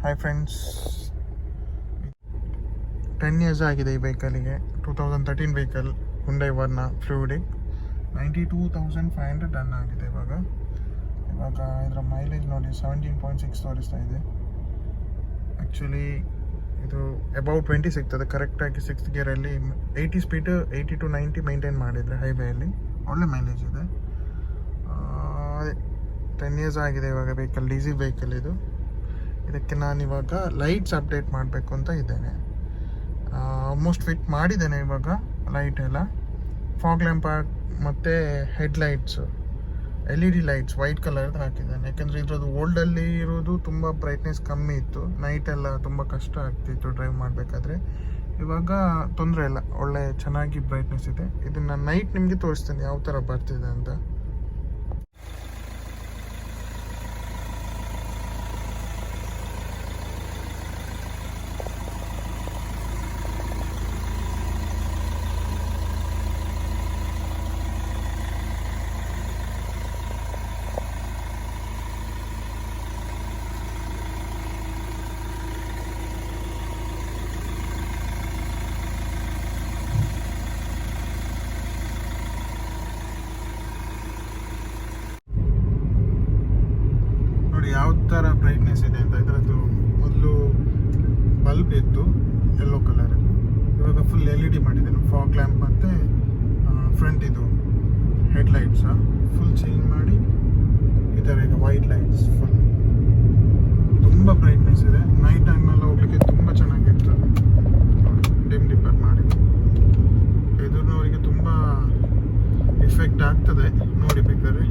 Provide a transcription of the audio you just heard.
Hi friends, 10 years ಆಗಿದೆ ಈ ವೆಹಿಕಲಿಗೆ. 2013 vehicle, Hyundai Verna fluidic. 92,500 run ಆಗಿದೆ. ಇವಾಗ ಇದರ ಮೈಲೇಜ್ ನೋಡಿ 17.6 ತೋರಿಸ್ತಾ ಇದೆ. ಆ್ಯಕ್ಚುಲಿ ಇದು ಅಬೌಟ್ 20 ಸಿಗ್ತದೆ ಕರೆಕ್ಟಾಗಿ. 6th ಗೇರಲ್ಲಿ 80 ಸ್ಪೀಡ್ 80 to 90 ಮೇಂಟೈನ್ ಮಾಡಿದರೆ ಹೈವೇಯಲ್ಲಿ ಒಳ್ಳೆ ಮೈಲೇಜ್ ಇದೆ. 10 years ಆಗಿದೆ ಇವಾಗ ವೆಹಿಕಲ್, ಡೀಸೆಲ್ ವೆಹಿಕಲ್ ಇದು. ಇದಕ್ಕೆ ನಾನಿವಾಗ ಲೈಟ್ಸ್ ಅಪ್ಡೇಟ್ ಮಾಡಬೇಕು ಅಂತ ಇದ್ದೇನೆ. ಆಲ್ಮೋಸ್ಟ್ ಫಿಟ್ ಮಾಡಿದ್ದೇನೆ ಇವಾಗ ಲೈಟ್ ಎಲ್ಲ. ಫಾಗ್ ಲ್ಯಾಂಪ್ ಮತ್ತು ಹೆಡ್ಲೈಟ್ಸು LED ಲೈಟ್ಸ್ ವೈಟ್ ಕಲರ್ದು ಹಾಕಿದ್ದಾನೆ. ಯಾಕೆಂದರೆ ಇದ್ರದ್ದು ಓಲ್ಡಲ್ಲಿ ಇರೋದು ತುಂಬ ಬ್ರೈಟ್ನೆಸ್ ಕಮ್ಮಿ ಇತ್ತು, ನೈಟೆಲ್ಲ ತುಂಬ ಕಷ್ಟ ಆಗ್ತಿತ್ತು ಡ್ರೈವ್ ಮಾಡಬೇಕಾದ್ರೆ. ಇವಾಗ ತೊಂದರೆ ಇಲ್ಲ, ಒಳ್ಳೆ ಚೆನ್ನಾಗಿ ಬ್ರೈಟ್ನೆಸ್ ಇದೆ. ಇದನ್ನು ನೈಟ್ ನಿಮಗೆ ತೋರಿಸ್ತೇನೆ ಯಾವ ಥರ ಬರ್ತಿದೆ ಅಂತ. ಯಾವ ಥರ ಬ್ರೈಟ್ನೆಸ್ ಇದೆ ಅಂತ. ಇದರದ್ದು ಮೊದಲು ಬಲ್ಬ್ ಇತ್ತು ಯೆಲ್ಲೋ ಕಲರ್, ಇವಾಗ ಫುಲ್ LED ಮಾಡಿದ್ದೇನೆ. ಫಾಗ್ ಲ್ಯಾಂಪ್ ಮತ್ತು ಫ್ರಂಟ್ ಇದು ಹೆಡ್ಲೈಟ್ಸ ಫುಲ್ ಚೇಂಜ್ ಮಾಡಿ ಈ ಥರ ಈಗ ವೈಟ್ ಲೈಟ್ಸ್ ಫುಲ್ ತುಂಬ ಬ್ರೈಟ್ನೆಸ್ ಇದೆ. ನೈಟ್ ಟೈಮೆಲ್ಲ ಹೋಗ್ಲಿಕ್ಕೆ ತುಂಬ ಚೆನ್ನಾಗಿರ್ತದೆ. ಡಿಮ್ ಡಿಪ್ಪರ್ ಮಾಡಿ ಎದುರಿನವರಿಗೆ ತುಂಬ ಎಫೆಕ್ಟ್ ಆಗ್ತದೆ ನೋಡಿ ಬೇಕಾದ್ರೆ.